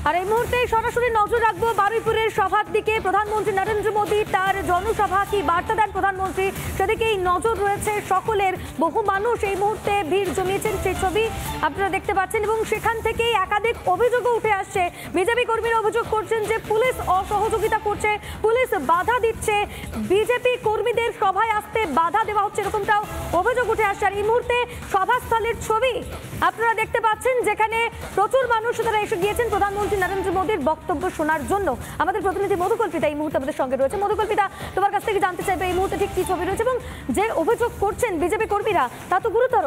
আর এই মুহূর্তে সরাসরি নজর রাখবো বারুইপুরের সভার দিকে। প্রধানমন্ত্রী নরেন্দ্র মোদী তার জনসভা কি বার্তা দেন প্রধানমন্ত্রী, সেদিকেই নজর রয়েছে সকলের। বহু মানুষ এই মুহূর্তে ভিড় জমিয়েছেন, সেই ছবি আপনারা দেখতে পাচ্ছেন এবং সেখান থেকেই একাধিক অভিযোগও উঠে আসছে। বিজেপি কর্মীরা অভিযোগ করছেন যে পুলিশ অসহযোগিতা করছে, পুলিশ বাধা দিচ্ছে, বিজেপি কর্মীদের সভায় আসতে বাধা দেওয়া হচ্ছে, এরকমটাও অভিযোগ উঠে আসছে। আর এই মুহূর্তে সভাস্থলের ছবি আপনারা দেখতে পাচ্ছেন, যেখানে প্রচুর মানুষ তারা এসে গিয়েছেন প্রধানমন্ত্রী নরেন্দ্র মোদীর বক্তব্য শোনার জন্য। আমাদের প্রতিনিধি মধুকল্পিতা এই মুহূর্তে আমাদের সঙ্গে রয়েছে। মধুকল্পিতা, তোমার কাছ থেকে জানতে চাইবে এই মুহূর্তে ঠিক কি ছবি রয়েছে এবং যে অভিযোগ করছেন বিজেপি কর্মীরা তা তো গুরুতর।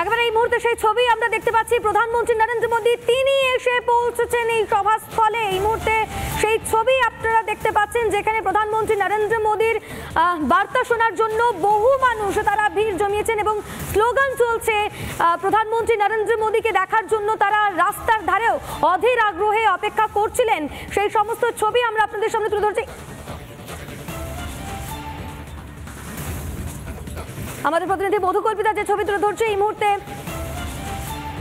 একেবারে এই মুহূর্তে সেই ছবি আমরা দেখতে পাচ্ছি, প্রধানমন্ত্রী নরেন্দ্র মোদী তিনি এসে পৌঁছেছেন এই সভাস্থলে। এই মুহূর্তে সেই ছবি আপনারা দেখতে পাচ্ছেন, যেখানে প্রধানমন্ত্রী নরেন্দ্র মোদীর বার্তা শোনার জন্য বহু মানুষ তারা ভিড় জমিয়েছেন এবং স্লোগান চলছে। প্রধানমন্ত্রী নরেন্দ্র মোদীকে দেখার জন্য তারা রাস্তার ধারেও অধীর আগ্রহে অপেক্ষা করছিলেন। সেই সমস্ত ছবি আমরা আপনাদের সামনে তুলে ধরছি। আমাদের প্রতিনিধি মধুকল্পিতা যে ছবি তুলে ধরছে, এই মুহূর্তে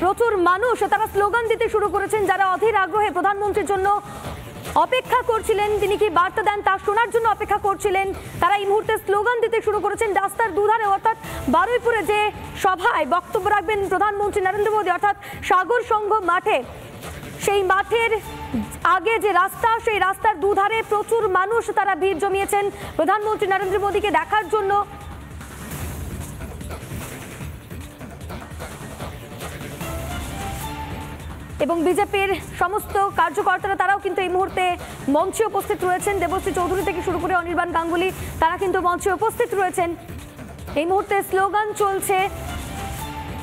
প্রচুর মানুষ তারা স্লোগান দিতে শুরু করেছেন, যারা অধীর আগ্রহে প্রধানমন্ত্রীর জন্য অপেক্ষা করছিলেন, তিনি কি বার্তা দেন তা শোনার জন্য অপেক্ষা করছিলেন। তারা এই মুহূর্তে স্লোগান দিতে শুরু করেছেন রাস্তার দুধারে, অর্থাৎ বারুইপুরে যে সভায় বক্তব্য রাখবেন প্রধানমন্ত্রী নরেন্দ্র মোদী, অর্থাৎ সাগর সংঘ মাঠে, সেই মাঠের আগে যে রাস্তা, সেই রাস্তার দুধারে প্রচুর মানুষ তারা ভিড় জমিয়েছেন প্রধানমন্ত্রী নরেন্দ্র মোদীকে দেখার জন্য। এবং বিজেপির সমস্ত কার্যকর্তারা তারাও কিন্তু এই মুহূর্তে মঞ্চে উপস্থিত রয়েছেন। দেবশ্রী চৌধুরী থেকে শুরু করে অনির্বাণ গাঙ্গুলি তারা কিন্তু মঞ্চে উপস্থিত রয়েছেন। এই মুহূর্তে স্লোগান চলছে,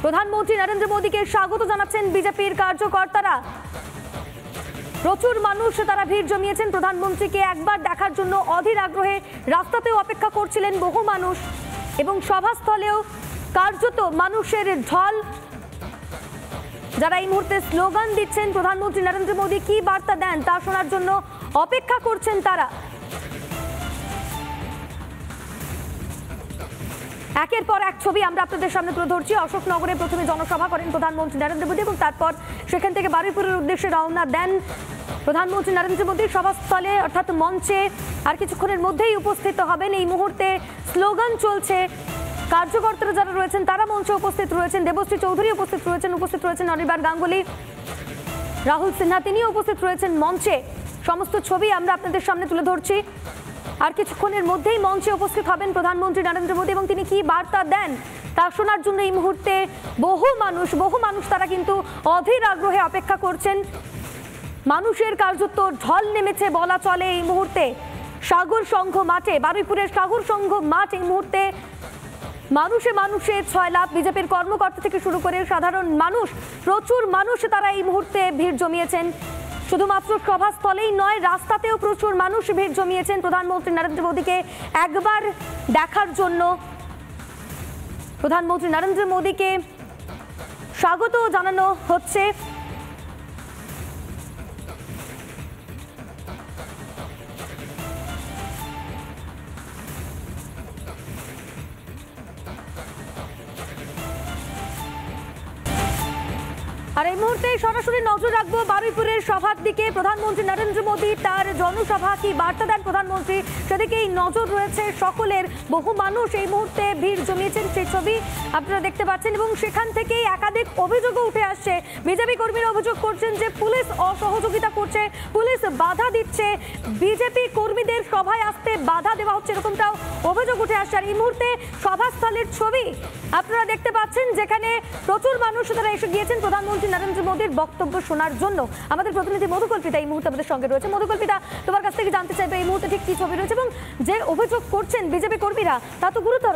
প্রধানমন্ত্রী নরেন্দ্র মোদীকে স্বাগত জানাচ্ছেন বিজেপির কার্যকর্তারা। প্রচুর মানুষ তারা ভিড় জমিয়েছেন প্রধানমন্ত্রীকে একবার দেখার জন্য, অধীর আগ্রহে রাস্তাতেও অপেক্ষা করছিলেন বহু মানুষ এবং সভাস্থলেও কার্যত মানুষের ঢল, যারা এই মুহূর্তে স্লোগান দিচ্ছেন প্রধানমন্ত্রী নরেন্দ্র মোদী কি বার্তা দেন তা শোনার জন্য অপেক্ষা করছেন তারা। একের পর এক ছবি আমরা আপনাদের সামনে তুলে ধরছি। অশোকনগরে প্রথমে জনসভা করেন প্রধানমন্ত্রী নরেন্দ্র মোদী এবং তারপর সেখান থেকে বারুইপুরের উদ্দেশ্যে রওনা দেন প্রধানমন্ত্রী নরেন্দ্র মোদী। সভাস্থলে অর্থাৎ মঞ্চে আর কিছুক্ষণের মধ্যেই উপস্থিত হবেন। এই মুহূর্তে স্লোগান চলছে, কার্যকর্তারা যারা রয়েছেন তারা মঞ্চে উপস্থিত রয়েছেন। দেবশ্রী চৌধুরী উপস্থিত রয়েছেন অনির্বাণ গাঙ্গুলি, রাহুল সিনহা তিনিও উপস্থিত রয়েছেন মঞ্চে। সমস্ত ছবি আমরা আপনাদের সামনে তুলে ধরছি। আর কিছুক্ষণের মধ্যেই মঞ্চে উপস্থিত হবেন প্রধানমন্ত্রী নরেন্দ্র মোদী এবং তিনি কি বার্তা দেন তা শোনার জন্য এই মুহূর্তে বহু মানুষ তারা কিন্তু অধীর আগ্রহে অপেক্ষা করছেন। মানুষের কার্যত ঢল নেমেছে বলা চলে এই মুহূর্তে সাগর সংঘ মাঠে, বারুইপুরের সাগর সংঘ মাঠ এই মুহূর্তে মানুষে ছয়লাভ। বিজেপির কর্মকর্তা থেকে শুরু করে সাধারণ মানুষ, প্রচুর মানুষ তারা এই মুহূর্তে ভিড় জমিয়েছেন। শুধুমাত্র সভাস্থলেই নয়, রাস্তাতেও প্রচুর মানুষ ভিড় জমিয়েছেন প্রধানমন্ত্রী নরেন্দ্র মোদীকে একবার দেখার জন্য। প্রধানমন্ত্রী নরেন্দ্র মোদীকে স্বাগত জানানো হচ্ছে। আর এই মুহূর্তে সরাসরি নজর রাখবো বারুইপুরের সভার দিকে। প্রধানমন্ত্রী নরেন্দ্র মোদী তার জনসভা কি বার্তা দেন প্রধানমন্ত্রী, সেদিকেই নজর রয়েছে সকলের। বহু মানুষ এই মুহূর্তে ভিড় জমিয়েছেন, সেই ছবি আপনারা দেখতে পাচ্ছেন এবং সেখান থেকেই একাধিক অভিযোগও উঠে আসছে। বিজেপি কর্মীরা অভিযোগ করছেন যে পুলিশ অসহযোগিতা করছে, পুলিশ বাধা দিচ্ছে, বিজেপি কর্মীদের সভায় আসতে বাধা দেওয়া হচ্ছে, এরকমটাও অভিযোগ উঠে আসছে। আর এই মুহূর্তে সভাস্থলের ছবি আপনারা দেখতে পাচ্ছেন, যেখানে প্রচুর মানুষ তারা এসে গিয়েছেন প্রধানমন্ত্রী নরেন্দ্র মোদীর বক্তব্য শোনার জন্য। আমাদের প্রতিনিধি মধুকল্পিতা এই মুহূর্তে আমাদের সঙ্গে রয়েছে। মধুকল্পিতা, তোমার কাছ থেকে জানতে চাইবে এই মুহূর্তে ঠিক কি ছবি রয়েছে এবং যে অভিযোগ করছেন বিজেপি কর্মীরা তা তো গুরুতর।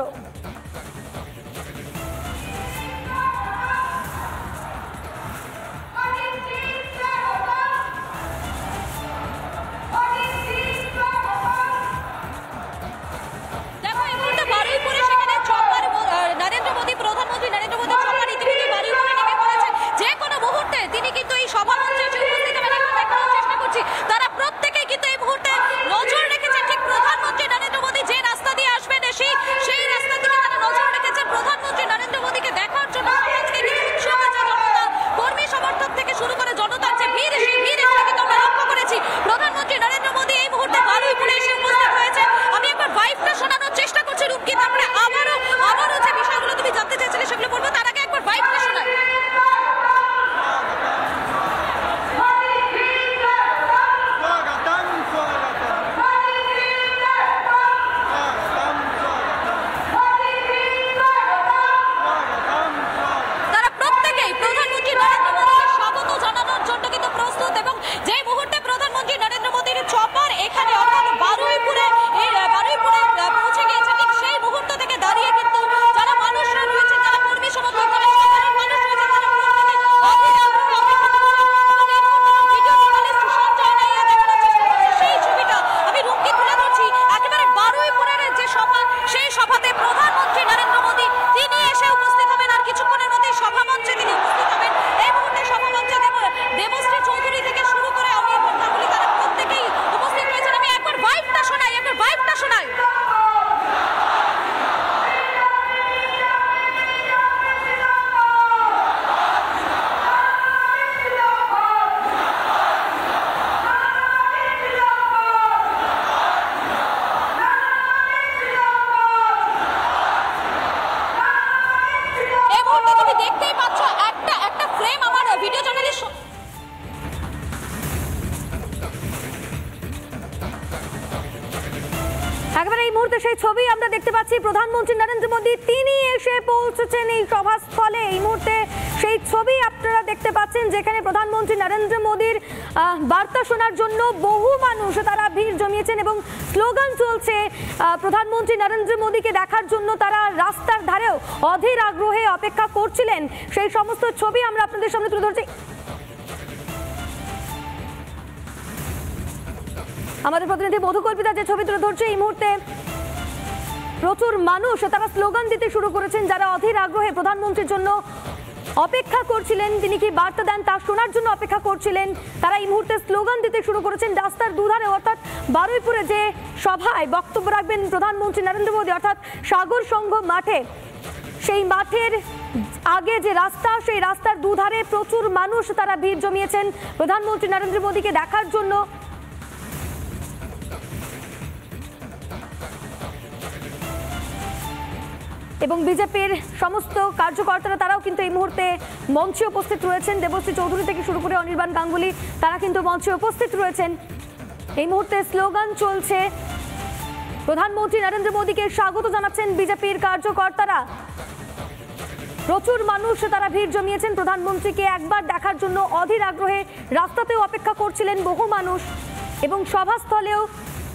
একেবারে এই মুহূর্তে সেই ছবি আমরা দেখতে পাচ্ছি, প্রধানমন্ত্রী নরেন্দ্র মোদী তিনি এসে পৌঁছেছেন এই সভাস্থলে। এই মুহূর্তে সেই ছবি আপনারা দেখতে পাচ্ছেন, যেখানে প্রধানমন্ত্রী নরেন্দ্র মোদীর বার্তা শোনার জন্য বহু মানুষ তারা ভিড় জমিয়েছেন এবং স্লোগান চলছে প্রধানমন্ত্রী নরেন্দ্র মোদীকে দেখার জন্য। তারা রাস্তার ধারেও অধীর আগ্রহে অপেক্ষা করছিলেন। সেই সমস্ত ছবি আমরা আপনাদের সামনে তুলে ধরছি। আমাদের প্রতিনিধি মধুকল্পিতা যে ছবি তুলে ধরছে, এই মুহূর্তে প্রচুর মানুষ তারা স্লোগান দিতে শুরু করেছেন, যারা অধীর আগ্রহে প্রধানমন্ত্রীর জন্য অপেক্ষা করছিলেন, তিনি কি বার্তা দেন তা শোনার জন্য অপেক্ষা করছিলেন। তারা এই মুহূর্তে স্লোগান দিতে শুরু করেছেন রাস্তার দুধারে, অর্থাৎ বারুইপুরে যে সভায় বক্তব্য রাখবেন প্রধানমন্ত্রী নরেন্দ্র মোদী, অর্থাৎ সাগর সংঘ মাঠে, সেই মাঠের আগে যে রাস্তা, সেই রাস্তার দুধারে প্রচুর মানুষ তারা ভিড় জমিয়েছেন প্রধানমন্ত্রী নরেন্দ্র মোদীকে দেখার জন্য। এবং বিজেপির সমস্ত কার্যকর্তারা তারাও কিন্তু এই মুহূর্তে মঞ্চে উপস্থিত রয়েছেন। দেবশ্রী চৌধুরী থেকে শুরু করে অনির্বাণ গাঙ্গুলি তারা কিন্তু মঞ্চে উপস্থিত রয়েছেন। এই মুহূর্তে স্লোগান চলছে, প্রধানমন্ত্রী নরেন্দ্র মোদীকে স্বাগত জানাচ্ছেন বিজেপির কার্যকর্তারা। প্রচুর মানুষ তারা ভিড় জমিয়েছেন প্রধানমন্ত্রীকে একবার দেখার জন্য, অধীর আগ্রহে রাস্তাতেও অপেক্ষা করছিলেন বহু মানুষ এবং সভাস্থলেও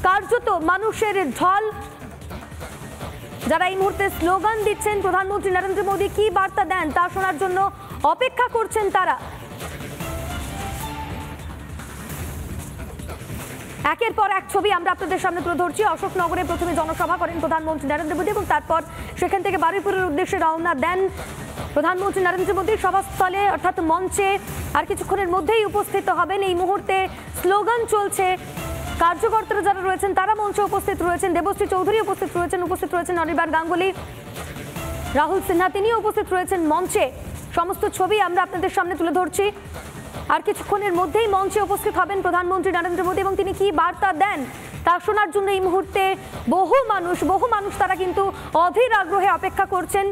কার্যত মানুষের ঢল, যারা এই মুহূর্তে স্লোগান দিচ্ছেন প্রধানমন্ত্রী নরেন্দ্র মোদী কি বার্তা দেন তা শোনার জন্য অপেক্ষা করছেন তারা। একের পর এক ছবি আমরা আপনাদের সামনে তুলে ধরছি। অশোকনগরে প্রথমে জনসভা করেন প্রধানমন্ত্রী নরেন্দ্র মোদী এবং তারপর সেখান থেকে বারুইপুরের উদ্দেশ্যে রওনা দেন প্রধানমন্ত্রী নরেন্দ্র মোদী। সভাস্থলে অর্থাৎ মঞ্চে আর কিছুক্ষণের মধ্যেই উপস্থিত হবেন। এই মুহূর্তে স্লোগান চলছে, কার্যকর্তারা যারা রয়েছেন তারা মঞ্চে উপস্থিত রয়েছেন। দেবশ্রী চৌধুরী উপস্থিত রয়েছেন অনির্বাণ গাঙ্গুলি, রাহুল সিনহা তিনিও উপস্থিত রয়েছেন মঞ্চে। সমস্ত ছবি আমরা আপনাদের সামনে তুলে ধরছি। আর কিছুক্ষণের মধ্যেই মঞ্চে উপস্থিত হবেন প্রধানমন্ত্রী নরেন্দ্র মোদী এবং তিনি কি বার্তা দেন তা শোনার জন্য এই মুহূর্তে বহু মানুষ তারা কিন্তু অধীর আগ্রহে অপেক্ষা করছেন।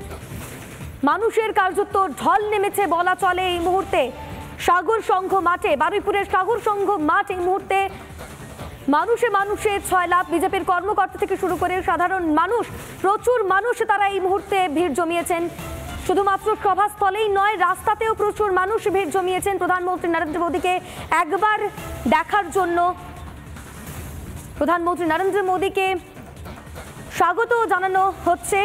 মানুষের কার্যত ঢল নেমেছে বলা চলে এই মুহূর্তে সাগর সংঘ মাঠে, বারুইপুরের সাগর সংঘ মাঠ। এই মুহূর্তে মানুষে ছয়লাভ, বিজেপির কর্মকর্তা থেকে শুরু করে সাধারণ মানুষ, প্রচুর মানুষ তারা এই মুহূর্তে ভিড় জমিয়েছেন। শুধুমাত্র সভাস্থলেই নয়, রাস্তাতেও প্রচুর মানুষ ভিড় জমিয়েছেন প্রধানমন্ত্রী নরেন্দ্র মোদীকে একবার দেখার জন্য। প্রধানমন্ত্রী নরেন্দ্র মোদীকে স্বাগত জানানো হচ্ছে।